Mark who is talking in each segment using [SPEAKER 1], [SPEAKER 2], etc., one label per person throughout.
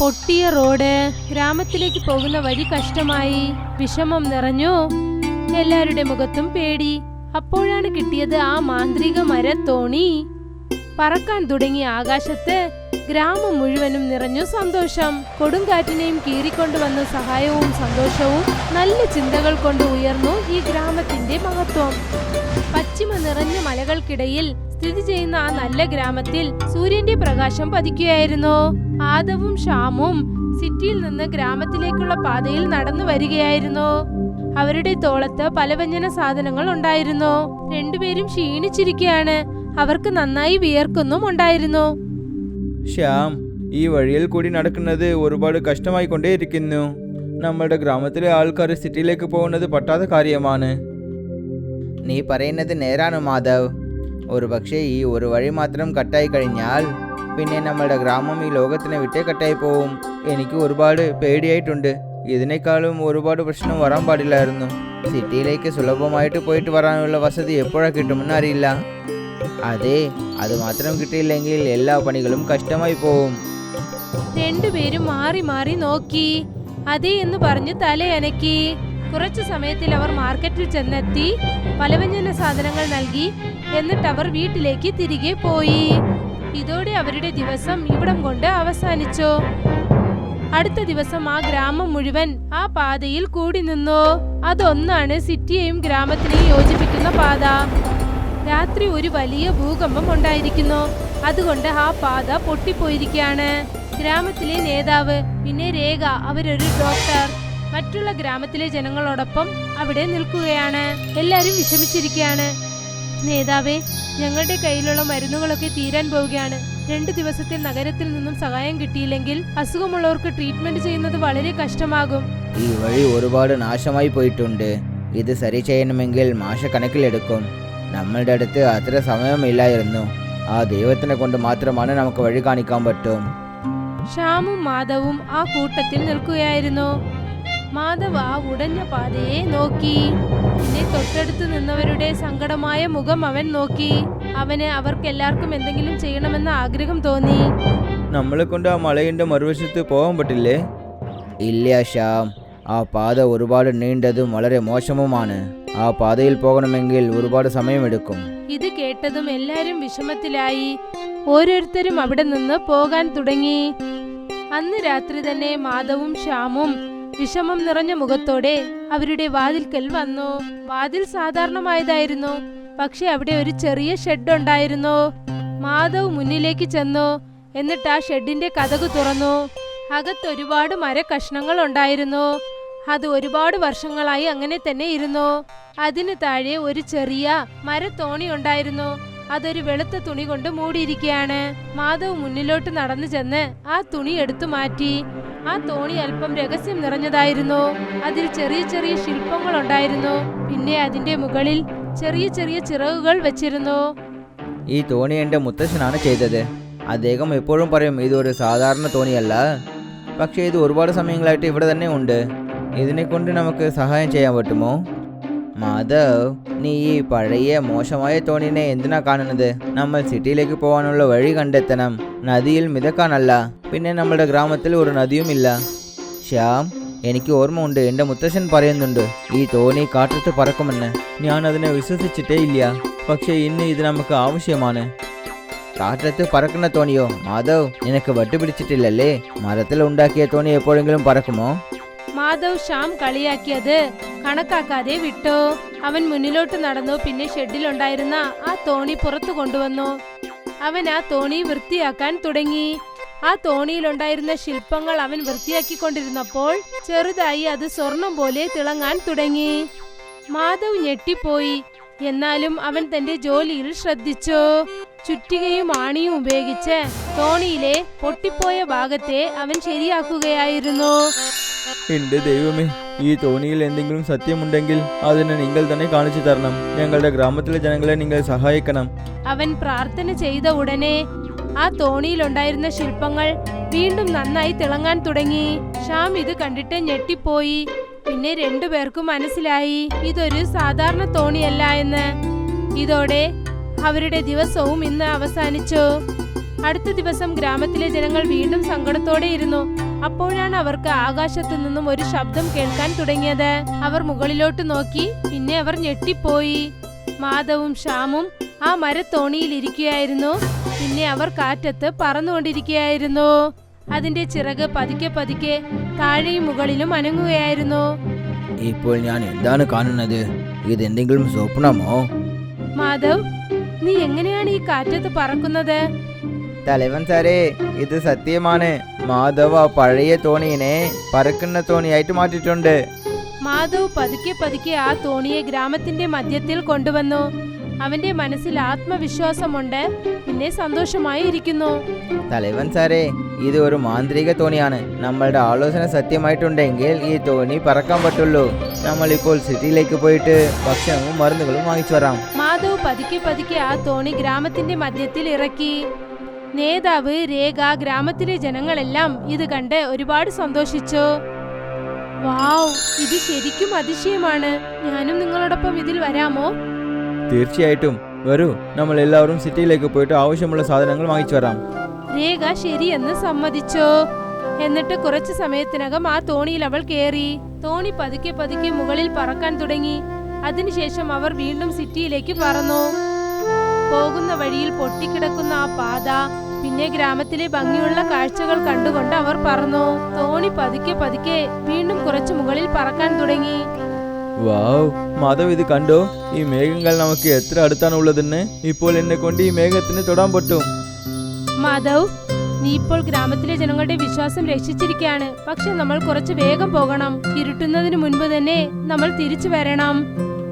[SPEAKER 1] പൊട്ടിയ റോഡ്, ഗ്രാമത്തിലേക്ക് പോകുന്ന വഴി കഷ്ടമായി, വിഷമം നിറഞ്ഞു. എല്ലാവരുടെ മുഖത്തും പേടി. അപ്പോഴാണ് കിട്ടിയത് ആ മാന്ത്രിക മരത്തോണി. പറക്കാൻ തുടങ്ങിയ ആകാശത്ത് ഗ്രാമം മുഴുവനും നിറഞ്ഞു സന്തോഷം. കൊടുങ്കാറ്റിനെയും കീറിക്കൊണ്ടുവന്ന സഹായവും സന്തോഷവും നല്ല ചിന്തകൾ കൊണ്ട് ഉയർന്നു ഈ ഗ്രാമത്തിന്റെ മഹത്വം. പശ്ചിമ നിറഞ്ഞ മലകൾക്കിടയിൽ സ്ഥിതി ചെയ്യുന്ന ആ നല്ല ഗ്രാമത്തിൽ സൂര്യന്റെ പ്രകാശം പതിക്കുകയായിരുന്നു. ആദവും ഷാമും സിറ്റിയിൽ നിന്ന് ഗ്രാമത്തിലേക്കുള്ള പാതയിൽ നടന്നു വരികയായിരുന്നു. അവരുടെ തോളത്ത് പലവ്യഞ്ജന സാധനങ്ങൾ ഉണ്ടായിരുന്നു. രണ്ടുപേരും ക്ഷീണിച്ചിരിക്കുകയാണ്. അവർക്ക് നന്നായി വിയർക്കുന്നും ഉണ്ടായിരുന്നു.
[SPEAKER 2] ശ്യാം, ഈ വഴിയിൽ കൂടി നടക്കുന്നത് ഒരുപാട് കഷ്ടമായി കൊണ്ടേയിരിക്കുന്നു. നമ്മുടെ ഗ്രാമത്തിലെ ആൾക്കാർ സിറ്റിയിലേക്ക് പോകുന്നത് പറ്റാത്ത കാര്യമാണ്.
[SPEAKER 3] നീ പറയുന്നത് നേരാണ് മാധവ്. ഒരുപക്ഷെ ഈ ഒരു വഴി മാത്രം കട്ടായി കഴിഞ്ഞാൽ പിന്നെ നമ്മുടെ ഗ്രാമം ഈ ലോകത്തിനെ വിട്ടേ കട്ടായി പോവും. എനിക്ക് ഒരുപാട് പേടിയായിട്ടുണ്ട്. ഇതിനേക്കാളും ഒരുപാട് പ്രശ്നം വരാൻ പാടില്ലായിരുന്നു. സിറ്റിയിലേക്ക് സുലഭമായിട്ട് പോയിട്ട് വരാനുള്ള വസതി എപ്പോഴാണ് കിട്ടുമെന്ന് അറിയില്ല. അതെ, അത് മാത്രം കിട്ടിയില്ലെങ്കിൽ എല്ലാ പണികളും കഷ്ടമായി പോവും.
[SPEAKER 1] രണ്ടുപേരും മാറി മാറി നോക്കി. അതെ എന്ന് പറഞ്ഞ് തലയനക്കി. കുറച്ചു സമയത്തിൽ അവർ മാർക്കറ്റിൽ ചെന്നെത്തി. പലവ്യഞ്ജന സാധനങ്ങൾ നൽകി. എന്നിട്ട് അവർ വീട്ടിലേക്ക് തിരികെ പോയി. ഇതോടെ അവരുടെ ദിവസം ഇവിടം കൊണ്ട് അവസാനിച്ചു. അടുത്ത ദിവസം ആ ഗ്രാമം മുഴുവൻ ആ പാതയിൽ കൂടി നിന്നു. അതൊന്നാണ് സിറ്റിയെയും ഗ്രാമത്തിനെയും യോജിപ്പിക്കുന്ന പാത. രാത്രി ഒരു വലിയ ഭൂകമ്പം ഉണ്ടായിരിക്കുന്നു. അതുകൊണ്ട് ആ പാത പൊട്ടിപ്പോയിരിക്കുകയാണ്. ഗ്രാമത്തിലെ നേതാവ്, പിന്നെ രേഖ, അവരൊരു ഡോക്ടർ, മറ്റുള്ള ഗ്രാമത്തിലെ ജനങ്ങളോടൊപ്പം അവിടെ നിൽക്കുകയാണ്. എല്ലാരും വിഷമിച്ചിരിക്കുകയാണ്. നേതാവേ, ഞങ്ങളുടെ കയ്യിലുള്ള മരുന്നുകളൊക്കെ തീരാൻ പോവുകയാണ്. 2 ദിവസത്തിൽ നഗരത്തിൽ നിന്നും സഹായം കിട്ടിയില്ലെങ്കിൽ അസുഖമുള്ളവർക്ക് ട്രീറ്റ്മെന്റ് ചെയ്യുന്നത് വളരെ കഷ്ടമാകും.
[SPEAKER 3] ഈ വഴി ഒരുപാട് നാശമായി പോയിട്ടുണ്ട്. ഇത് സരി ചെയ്യണമെങ്കിൽ മാസക്കണക്കിലെടുക്കും. നമ്മളുടെ അടുത്ത് അത്ര സമയമില്ലായിരുന്നു. ആ ദൈവത്തിനെ കൊണ്ട് മാത്രമാണ് നമുക്ക് വഴി കാണിക്കാൻ പറ്റും.
[SPEAKER 1] ഷ്യാമും മാധവും ആ കൂട്ടത്തിൽ നിൽക്കുകയായിരുന്നു. മാധവ് ആ ഉടഞ്ഞ പാതയെ നോക്കി. പിന്നെ തൊട്ടടുത്ത് നിന്നവരുടെ സങ്കടമായ മുഖം അവൻ നോക്കി. അവന് അവർക്കെല്ലാവർക്കും എന്തെങ്കിലും ചെയ്യണമെന്ന ആഗ്രഹം തോന്നി.
[SPEAKER 2] നമ്മളെ കൊണ്ട് ആ മലയുടെ മറുവശത്ത് പോകാൻ പറ്റില്ലേ?
[SPEAKER 3] ഇല്ല ശ്യാം, ആ പാത ഒരുപാട് നീണ്ടതും വളരെ മോശവുമാണ്. ആ പാതയിൽ പോകണമെങ്കിൽ ഒരുപാട് സമയമെടുക്കും.
[SPEAKER 1] ഇത് കേട്ടതും എല്ലാരും വിഷമത്തിലായി. ഓരോരുത്തരും അവിടെ നിന്ന് പോകാൻ തുടങ്ങി. അന്ന് രാത്രി തന്നെ മാധവും ഷ്യാമും വിഷമം നിറഞ്ഞ മുഖത്തോടെ അവരുടെ വാതിൽക്കൽ വന്നു. വാതിൽ സാധാരണമായതായിരുന്നു. പക്ഷെ അവിടെ ഒരു ചെറിയ ഷെഡ് ഉണ്ടായിരുന്നു. മാധവ് മുന്നിലേക്ക് ചെന്നു. എന്നിട്ട് ആ ഷെഡിന്റെ കതക് തുറന്നു. അകത്ത് ഒരുപാട് മരക്കഷ്ണങ്ങൾ ഉണ്ടായിരുന്നു. അത് ഒരുപാട് വർഷങ്ങളായി അങ്ങനെ തന്നെ ഇരുന്നു. അതിന് താഴെ ഒരു ചെറിയ മരത്തോണി ഉണ്ടായിരുന്നു. അതൊരു വെളുത്ത തുണി കൊണ്ട് മൂടിയിരിക്കുകയാണ്. മാധവ് മുന്നിലോട്ട് നടന്നു ചെന്ന് ആ തുണി എടുത്തു മാറ്റി. ആ തോണി അല്പം രഹസ്യം നിറഞ്ഞതായിരുന്നു. അതിൽ ചെറിയ ചെറിയ ശില്പങ്ങൾ ഉണ്ടായിരുന്നു. പിന്നെ അതിന്റെ മുകളിൽ ചെറിയ ചെറിയ ചിറകുകൾ വെച്ചിരുന്നു.
[SPEAKER 3] ഈ തോണി എൻ്റെ മുത്തശ്ശനാണ് ചെയ്തത്. അദ്ദേഹം എപ്പോഴും പറയും ഇതൊരു സാധാരണ തോണിയല്ല. പക്ഷേ ഇത് ഒരുപാട് സമയങ്ങളായിട്ട് ഇവിടെ തന്നെ ഉണ്ട്. ഇതിനെക്കൊണ്ട് നമുക്ക് സഹായം ചെയ്യാൻ പറ്റുമോ? മാധവ്, നീ ഈ പഴയ മോശമായ തോണിനെ എന്തിനാ കാണുന്നത്? നമ്മൾ സിറ്റിയിലേക്ക് പോകാനുള്ള വഴി കണ്ടെത്തണം, നദിയിൽ മിതക്കാനല്ല. പിന്നെ നമ്മുടെ ഗ്രാമത്തിൽ ഒരു നദിയുമില്ല. ശ്യാം, എനിക്ക് ഓർമ്മ ഉണ്ട്, എൻ്റെ മുത്തശ്ശൻ പറയുന്നുണ്ട് ഈ തോണി കാറ്റത്ത് പറക്കുമെന്ന്.
[SPEAKER 2] ഞാൻ അതിനെ വിശ്വസിച്ചിട്ടേ ഇല്ല. പക്ഷേ ഇന്ന് ഇത് നമുക്ക് ആവശ്യമാണ്.
[SPEAKER 3] കാറ്റത്ത് പറക്കുന്ന തോണിയോ? മാധവ്, നിനക്ക് വട്ടുപിടിച്ചിട്ടില്ലല്ലേ? മരത്തിൽ ഉണ്ടാക്കിയ തോണി എപ്പോഴെങ്കിലും പറക്കുമോ?
[SPEAKER 1] മാധവ് ഷ്യാം കളിയാക്കിയത് കണക്കാക്കാതെ വിട്ടു. അവൻ മുന്നിലോട്ട് നടന്നു. പിന്നെ ഷെഡിലുണ്ടായിരുന്ന ആ തോണി പുറത്തു കൊണ്ടുവന്നു. അവൻ ആ തോണി വൃത്തിയാക്കാൻ തുടങ്ങി. ആ തോണിയിലുണ്ടായിരുന്ന ശില്പങ്ങൾ അവൻ വൃത്തിയാക്കിക്കൊണ്ടിരുന്നപ്പോൾ ചെറുതായി അത് സ്വർണം പോലെ തിളങ്ങാൻ തുടങ്ങി. മാധവ് ഞെട്ടിപ്പോയി. എന്നാലും അവൻ തന്റെ ജോലിയിൽ ശ്രദ്ധിച്ചു. ചുറ്റികയും ആണിയും ഉപയോഗിച്ച് തോണിയിലെ പൊട്ടിപ്പോയ ഭാഗത്തെ അവൻ ശരിയാക്കുകയായിരുന്നു.
[SPEAKER 2] എന്റെ ദൈവമേ, ഈ തോണിയിൽ എന്തെങ്കിലും സത്യമുണ്ടെങ്കിൽ അതിനെ നിങ്ങൾ തന്നെ കാണിച്ചു തരണം. ഞങ്ങളുടെ ഗ്രാമത്തിലെ ജനങ്ങളെ നിങ്ങൾ സഹായിക്കണം.
[SPEAKER 1] അവൻ പ്രാർത്ഥന ചെയ്ത ഉടനെ ആ തോണിയിലുണ്ടായിരുന്ന ശില്പങ്ങൾ വീണ്ടും നന്നായി തിളങ്ങാൻ തുടങ്ങി. ഷ്യാം ഇത് കണ്ടിട്ട് ഞെട്ടിപ്പോയി. പിന്നെ രണ്ടുപേർക്കും മനസ്സിലായി ഇതൊരു സാധാരണ തോണിയല്ല എന്ന്. ഇതോടെ അവരുടെ ദിവസവും ഇന്ന് അവസാനിച്ചു. അടുത്ത ദിവസം ഗ്രാമത്തിലെ ജനങ്ങൾ വീണ്ടും സങ്കടത്തോടെ ഇരുന്നു. അപ്പോഴാണ് അവർക്ക് ആകാശത്തു നിന്നും ഒരു ശബ്ദം കേൾക്കാൻ തുടങ്ങിയത്. അവർ മുകളിലോട്ട് നോക്കി. പിന്നെ അവർ ഞെട്ടിപ്പോയി. മാധവും ശ്യാമും ആ മരത്തോണിയിൽ ഇരിക്കുകയായിരുന്നു. പിന്നെ അവർ കാറ്റത്ത് പറന്നുകൊണ്ടിരിക്കുകയായിരുന്നു. അതിന്റെ ചിറക് പതുക്കെ പതുക്കെ താഴെയും മുകളിലും അനങ്ങുകയായിരുന്നു.
[SPEAKER 3] ഇപ്പോൾ ഞാൻ എന്താണ് കാണുന്നത്? ഇതെന്തെങ്കിലും സ്വപ്നമോ?
[SPEAKER 1] മാധവ്, നീ എങ്ങനെയാണ് ഈ കാറ്റത്ത് പറക്കുന്നത്?
[SPEAKER 3] തലവൻ സാറേ, ഇത് സത്യമാണ്. മാധവ് ആ പഴയ തോണിയെ പറക്കുന്ന തോണിയായിട്ട് മാറ്റിയിട്ടുണ്ട്.
[SPEAKER 1] മാധവ് പതുക്കെ പതുക്കെ ആ തോണിയെ ഗ്രാമത്തിന്റെ മധ്യത്തിൽ കൊണ്ടുവന്നു. അവന്റെ മനസ്സിൽ ആത്മവിശ്വാസമുണ്ട്. പിന്നെ സന്തോഷമായി ഇരിക്കുന്നു.
[SPEAKER 3] തലവൻ സാറേ, ഇത് ഒരു മാന്ത്രിക തോണിയാണ്. നമ്മളുടെ ആലോചന സത്യമായിട്ടുണ്ടെങ്കിൽ ഈ തോണി പറക്കാൻ പറ്റുള്ളൂ. നമ്മൾ ഇപ്പോൾ സിറ്റിയിലേക്ക് പോയിട്ട് ഭക്ഷണവും മരുന്നുകളും വാങ്ങിച്ചു വരാം.
[SPEAKER 1] മാധവ് പതുക്കെ പതുക്കെ ആ തോണി ഗ്രാമത്തിന്റെ മധ്യത്തിൽ ഇറക്കി. നേതാവ്, രേഖ, ഗ്രാമത്തിലെ ജനങ്ങളെല്ലാം ഇത് കണ്ട് ഒരുപാട് സന്തോഷിച്ചു. വാവ്, ഇത് ശരിക്കും അതിശയമാണ്. ഞാനും നിങ്ങളോടൊപ്പം ഇതിൽ വരാമോ?
[SPEAKER 2] തീർച്ചയായിട്ടും വരൂ. നമ്മൾ എല്ലാവരും സിറ്റിയിലേക്ക് പോയിട്ട് ആവശ്യമുള്ള സാധനങ്ങൾ വാങ്ങിച്ചു വരാം.
[SPEAKER 1] രേഖ ശരിയെന്ന് സമ്മതിച്ചു. എന്നിട്ട് കുറച്ചു സമയത്തിനകം ആ തോണിയിൽ അവൾ കയറി. തോണി പതുക്കെ പതുക്കെ മുകളിൽ പറക്കാൻ തുടങ്ങി. അതിനുശേഷം അവർ വീണ്ടും സിറ്റിയിലേക്ക് പറന്നു. പോകുന്ന വഴിയിൽ പൊട്ടിക്കിടക്കുന്ന ആ പാത, പിന്നെ ഗ്രാമത്തിലെ ഭംഗിയുള്ള കാഴ്ചകൾ കണ്ടുകൊണ്ട് അവർ പറന്നു. തോണി പതുക്കെ പതുക്കെ വീണ്ടും കുറച്ചു മുകളിൽ പറക്കാൻ തുടങ്ങി.
[SPEAKER 2] വാവ്, മാധവ് ഇത് കണ്ടോ? ഈ മേഘങ്ങൾ നമുക്ക് എത്ര അടുത്താണ് ഉള്ളതെന്ന്. ഇപ്പോൾ എന്നെ കൊണ്ട് ഈ മേഘത്തിന് തൊടാൻ പറ്റും.
[SPEAKER 1] മാധവ്, നീ ഇപ്പോൾ ഗ്രാമത്തിലെ ജനങ്ങളുടെ വിശ്വാസം രക്ഷിച്ചിരിക്കുകയാണ്. പക്ഷെ നമ്മൾ കുറച്ച് വേഗം പോകണം. ഇരുട്ടുന്നതിന് മുൻപ് തന്നെ നമ്മൾ തിരിച്ചു വരണം.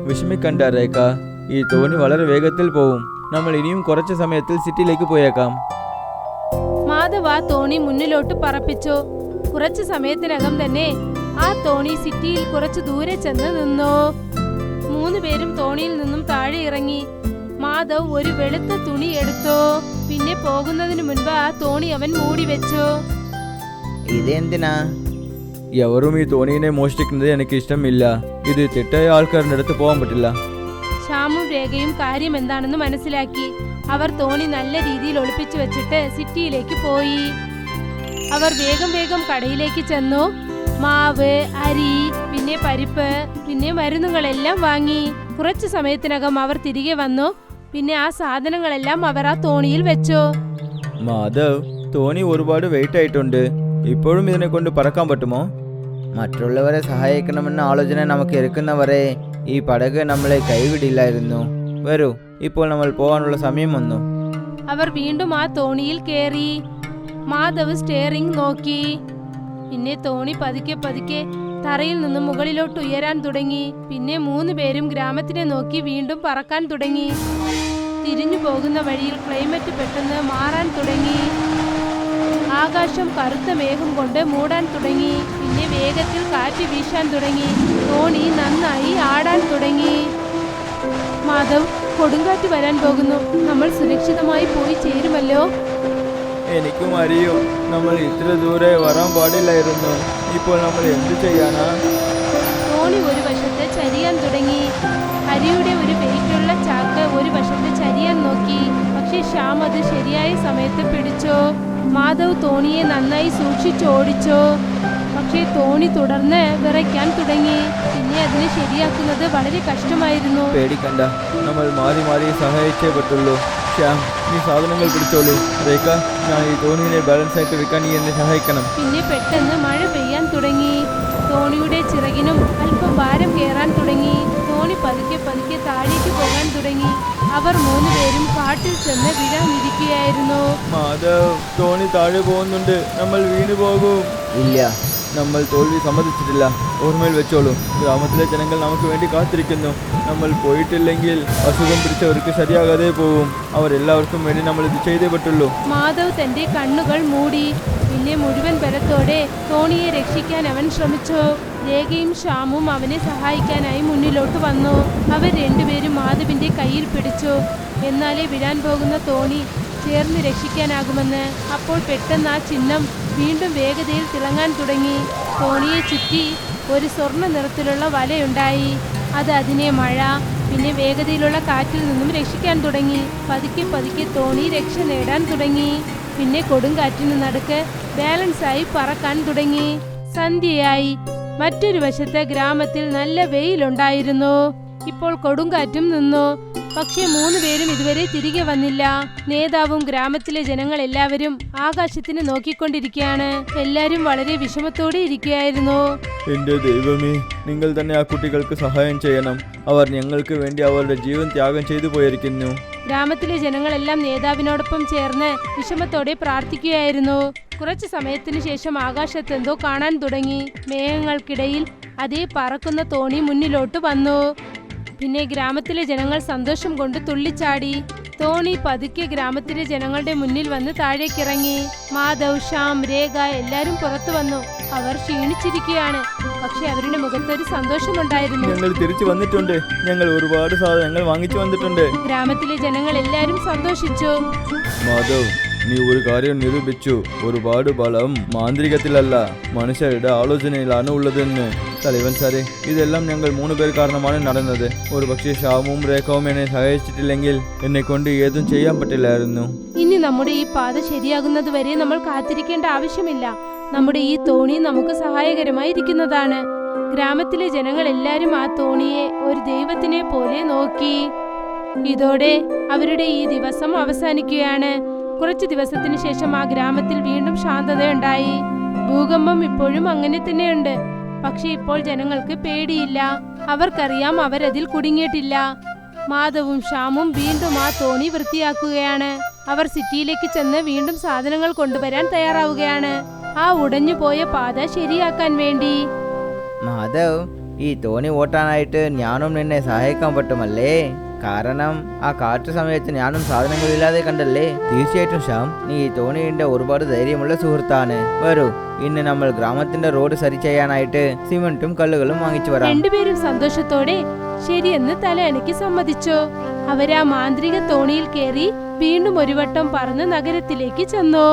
[SPEAKER 2] വിഷമിക്കണ്ട രേഖ, ഈ തോണി വളരെ വേഗത്തിൽ പോവും. നമ്മൾ ഇനിയും കുറച്ച് സമയത്തിൽ സിറ്റിയിലേക്ക് പോയേക്കാം.
[SPEAKER 1] മാധവ് ആ തോണി മുന്നിലോട്ട് പറപ്പിച്ചു. കുറച്ചു സമയത്തിനകം തന്നെ ആ തോണി സിറ്റിയിൽ കുറച്ചു ദൂരെ ചെന്ന് നിന്നു. 3 പേരും തോണിയിൽ നിന്നും താഴെ ഇറങ്ങി. മാധവ് ഒരു വെളുത്ത തുണി എടുത്തു. പിന്നെ പോകുന്നതിന് മുൻപ് ആ തോണി അവൻ മൂടി വെച്ചു.
[SPEAKER 3] ഇതെന്തിനാ?
[SPEAKER 2] എവരും ഈ തോണിയെ മോഷ്ടിക്കുന്നത് എനിക്ക് ഇഷ്ടമില്ല. ഇത് തെറ്റായ ആൾക്കാരുടെ അടുത്ത് പോകാൻ പറ്റില്ല.
[SPEAKER 1] ശ്യാമും രേഖയും കാര്യം എന്താണെന്ന് മനസ്സിലാക്കി. അവർ തോണി നല്ല രീതിയിൽ ഒളിപ്പിച്ചു വെച്ചിട്ട് സിറ്റിയിലേക്ക് പോയി. അവർ വേഗം വേഗം കടയിലേക്ക് ചെന്നു. മാവ്, അരി, പിന്നെ പരിപ്പ്, പിന്നെ മരുന്നുകളെല്ലാം വാങ്ങി. കുറച്ചു സമയത്തിനകം അവർ തിരികെ വന്നു. പിന്നെ ആ സാധനങ്ങളെല്ലാം അവർ ആ തോണിയിൽ വെച്ചു.
[SPEAKER 2] മാധവ്, തോണി ഒരുപാട് വെയിറ്റ് ആയിട്ടുണ്ട്. ഇപ്പോഴും ഇതിനെ കൊണ്ട് പറക്കാൻ പറ്റുമോ?
[SPEAKER 3] മറ്റുള്ളവരെ സഹായിക്കണമെന്ന ആലോചന നമുക്ക് ഇരിക്കുന്നവരെ ഈ പടക് നമ്മളെ കൈവിടില്ലായിരുന്നു. വരൂ, ഇപ്പോൾ നമ്മൾ പോകാനുള്ള സമയം വന്നു.
[SPEAKER 1] അവർ വീണ്ടും ആ തോണിയിൽ കയറി. മാധവ് സ്റ്റെയറിംഗ് നോക്കി. പിന്നെ തോണി പതുക്കെ പതുക്കെ തറയിൽ നിന്ന് മുകളിലോട്ട് ഉയരാൻ തുടങ്ങി. പിന്നെ 3 പേരും ഗ്രാമത്തിനെ നോക്കി വീണ്ടും പറക്കാൻ തുടങ്ങി. തിരിഞ്ഞു പോകുന്ന വഴിയിൽ ക്ലൈമറ്റ് പെട്ടെന്ന് മാറാൻ തുടങ്ങി. ആകാശം കറുത്ത മേഘം കൊണ്ട് മൂടാൻ തുടങ്ങി. പിന്നെ വേഗത്തിൽ കാറ്റ് വീശാൻ തുടങ്ങി. തോണി നന്നായി ആടാൻ തുടങ്ങി. മാധവ്, കൊടുങ്കാറ്റ് വരാൻ പോകുന്നു. നമ്മൾ സുരക്ഷിതമായി പോയി ചേരുമല്ലോ?
[SPEAKER 2] എനിക്കും അറിയും, നമ്മൾ ഇത്ര ദൂരെ വരാൻ പാടില്ലായിരുന്നു. ഇപ്പോൾ നമ്മൾ എന്ത് ചെയ്യാനാ?
[SPEAKER 1] തോണി ഒരു വശത്ത് ചരിയാൻ തുടങ്ങി. അരിയുടെ ഒരു വെയിറ്റുള്ള ചാക്ക് ഒരു വശത്ത് ചരിയാൻ നോക്കി. പക്ഷെ ശ്യാം അത് ശരിയായ സമയത്ത് പിടിച്ചു. മാധവ് തോണിയെ നന്നായി സൂക്ഷിച്ചോടിച്ചു. പക്ഷേ തോണി തുടർന്ന് വിറയ്ക്കാൻ തുടങ്ങി. പിന്നെ അതിനെ ശരിയാക്കുന്നത് വളരെ കഷ്ടമായിരുന്നു.
[SPEAKER 2] പേടിക്കണ്ട, നമ്മൾ മാറി മാറി സഹായിച്ചേ പറ്റുള്ളൂ. ശ്യാം, നീ സാധനങ്ങൾ പിടിച്ചോളൂ. രേഖ, ഞാൻ ഈ തോണിയെ ബാലൻസ് ആയിട്ട് വെക്കാൻ നീ എന്നെ സഹായിക്കണം.
[SPEAKER 1] പിന്നെ പെട്ടെന്ന് മഴ പെയ്യാൻ തുടങ്ങി. തോണിയുടെ ചിറകിനും അല്പം ഭാരം കയറാൻ തുടങ്ങി. തോണി പതുക്കെ പതുക്കെ താഴേക്ക് പോകാൻ തുടങ്ങി. അവർ 3 പേരും കാട്ടിൽ ചെന്ന് വീഴാനിരിക്കുകയായിരുന്നു.
[SPEAKER 2] മാധവ്, തോണി താഴെ പോകുന്നുണ്ട്. നമ്മൾ വീണു പോകും.
[SPEAKER 3] ഇല്ല,
[SPEAKER 2] നമ്മൾ തോൽവി സമ്മതിച്ചിട്ടില്ല. ഓർമ്മയിൽ വെച്ചോളൂ, ഗ്രാമത്തിലെ ജനങ്ങൾ നമുക്ക് വേണ്ടി കാത്തിരിക്കുന്നു. നമ്മൾ പോയിട്ടില്ലെങ്കിൽ അസുഖം പിടിച്ചവർക്ക് ശരിയാകാതെ പോവും. അവരെല്ലാവർക്കും വേണ്ടി നമ്മൾ ഇത് ചെയ്തേ പറ്റുള്ളൂ.
[SPEAKER 1] മാധവ് തന്റെ കണ്ണുകൾ മൂടി. പിന്നെ മുഴുവൻ ബലത്തോടെ തോണിയെ രക്ഷിക്കാൻ അവൻ ശ്രമിച്ചു. രേഖയും ശ്യാമും അവനെ സഹായിക്കാനായി മുന്നിലോട്ട് വന്നു. അവർ 2 പേരും മാധവിന്റെ കയ്യിൽ പിടിച്ചു. എന്നാലേ വിടാൻ പോകുന്ന തോണി ചേർന്ന് രക്ഷിക്കാനാകുമെന്ന്. അപ്പോൾ പെട്ടെന്ന് ആ ചിഹ്നം വീണ്ടും വേഗതയിൽ തിളങ്ങാൻ തുടങ്ങി. തോണിയെ ചുറ്റി ഒരു സ്വർണ്ണ നിറത്തിലുള്ള വലയുണ്ടായി. അത് അതിനെ മഴ, പിന്നെ വേഗതയിലുള്ള കാറ്റിൽ നിന്നും രക്ഷിക്കാൻ തുടങ്ങി. പതുക്കെ പതുക്കെ തോണി രക്ഷ നേടാൻ തുടങ്ങി. പിന്നെ കൊടുങ്കാറ്റിന് നടുക്ക് ബാലൻസായി പറക്കാൻ തുടങ്ങി. സന്ധ്യയായി. മറ്റൊരു വശത്തെ ഗ്രാമത്തിൽ നല്ല വെയിലുണ്ടായിരുന്നു. ഇപ്പോൾ കൊടുങ്കാറ്റും നിന്നു. പക്ഷേ 3 പേരും ഇതുവരെ തിരികെ വന്നില്ല. നേതാവും ഗ്രാമത്തിലെ ജനങ്ങൾ എല്ലാവരും ആകാശത്തിന് നോക്കിക്കൊണ്ടിരിക്കുകയാണ്. എല്ലാരും വളരെ വിഷമത്തോടെ ഇരിക്കുകയായിരുന്നു.
[SPEAKER 2] എന്റെ ദൈവമേ, നിങ്ങൾ തന്നെ ആ കുട്ടികൾക്ക് സഹായം ചെയ്യണം. അവർ ഞങ്ങൾക്ക് വേണ്ടി അവരുടെ ജീവൻ ത്യാഗം ചെയ്തു പോയിരിക്കുന്നു.
[SPEAKER 1] ഗ്രാമത്തിലെ ജനങ്ങളെല്ലാം നേതാവിനോടൊപ്പം ചേർന്ന് വിഷമത്തോടെ പ്രാർത്ഥിക്കുകയായിരുന്നു. കുറച്ചു സമയത്തിനു ശേഷം ആകാശത്തെന്തോ കാണാൻ തുടങ്ങി. മേഘങ്ങൾക്കിടയിൽ അതേ പറക്കുന്ന തോണി മുന്നിലോട്ട് വന്നു. പിന്നെ ഗ്രാമത്തിലെ ജനങ്ങൾ സന്തോഷം കൊണ്ട് തുള്ളിച്ചാടി. തോണി പതുക്കെ ഗ്രാമത്തിലെ ജനങ്ങളുടെ മുന്നിൽ വന്ന് താഴേക്കിറങ്ങി. മാധവ്, ശ്യാം, രേഖ എല്ലാരും പുറത്തു വന്നു. അവർ ക്ഷീണിച്ചിരിക്കുകയാണ്. പക്ഷെ അവരുടെ മുഖത്തൊരു സന്തോഷമുണ്ടായിരുന്നു.
[SPEAKER 2] ഞങ്ങൾ തിരിച്ചു വന്നിട്ടുണ്ട്. ഞങ്ങൾ ഒരുപാട് സാധനങ്ങൾ വാങ്ങിച്ചു വന്നിട്ടുണ്ട്.
[SPEAKER 1] ഗ്രാമത്തിലെ ജനങ്ങൾ എല്ലാരും സന്തോഷിച്ചു.
[SPEAKER 2] മാധവ്, നീ ഒരു കാര്യം നിരൂപിച്ചു. ഒരുപാട് ബലം മാന്ത്രികത്തിലല്ല, മനുഷ്യരുടെ ആലോചനയിലാണ് ഉള്ളതെന്ന്. തലവൻ സാറേ, ഇതെല്ലാം ഞങ്ങൾ 3 പേർ കാരണമാണ് നടന്നത്. ഒരു പക്ഷേ ശ്യാമും രേഖവും എന്നെ സഹായിച്ചിട്ടില്ലെങ്കിൽ എന്നെ കൊണ്ട് ഏതും ചെയ്യാൻ പറ്റില്ലായിരുന്നു.
[SPEAKER 1] ഇനി നമ്മുടെ ഈ പാത ശരിയാകുന്നത് വരെ നമ്മൾ കാത്തിരിക്കേണ്ട ആവശ്യമില്ല. നമ്മുടെ ഈ തോണി നമുക്ക് സഹായകരമായിരിക്കുന്നതാണ്. ഗ്രാമത്തിലെ ജനങ്ങൾ എല്ലാരും ആ തോണിയെ ഒരു ദൈവത്തിനെ പോലെ നോക്കി. ഇതോടെ അവരുടെ ഈ ദിവസം അവസാനിക്കുകയാണ്. കുറച്ചു ദിവസത്തിന് ശേഷം ആ ഗ്രാമത്തിൽ വീണ്ടും ശാന്തതയുണ്ടായി. ഭൂകമ്പം ഇപ്പോഴും അങ്ങനെ തന്നെയുണ്ട്. പക്ഷെ ഇപ്പോൾ ജനങ്ങൾക്ക് പേടിയില്ല. അവർക്കറിയാം അവരതിൽ കുടുങ്ങിയിട്ടില്ല. മാധവും ശ്യാമും വീണ്ടും ആ തോണി വൃത്തിയാക്കുകയാണ്. അവർ സിറ്റിയിലേക്ക് ചെന്ന് വീണ്ടും സാധനങ്ങൾ കൊണ്ടുവരാൻ തയ്യാറാവുകയാണ്. ആ ഉടഞ്ഞുപോയ പാത ശരിയാക്കാൻ വേണ്ടി.
[SPEAKER 3] മാധവ്, ഈ തോണി ഓട്ടാനായിട്ട് ഞാനും നിന്നെ സഹായിക്കാൻ പറ്റുമല്ലേ? കാരണം ആ കാറ്റ് സമയത്ത് ഞാനും സാധനങ്ങളില്ലാതെ കണ്ടല്ലേ. തീർച്ചയായിട്ടും ശ്യാം, നീ ഈ തോണിയുടെ ഒരുപാട് ധൈര്യമുള്ള സുഹൃത്താണ്. വരൂ, ഇന്ന് നമ്മൾ ഗ്രാമത്തിന്റെ റോഡ് സരി ചെയ്യാനായിട്ട് സിമെന്റും കല്ലുകളും വാങ്ങിച്ചു വരാം.
[SPEAKER 1] രണ്ടുപേരും സന്തോഷത്തോടെ ശരിയെന്ന് തലയണയ്ക്ക് സമ്മതിച്ചു. അവരാ മാന്ത്രിക തോണിയിൽ കയറി വീണ്ടും ഒരു വട്ടം പറന്ന് നഗരത്തിലേക്ക് ചെന്നു.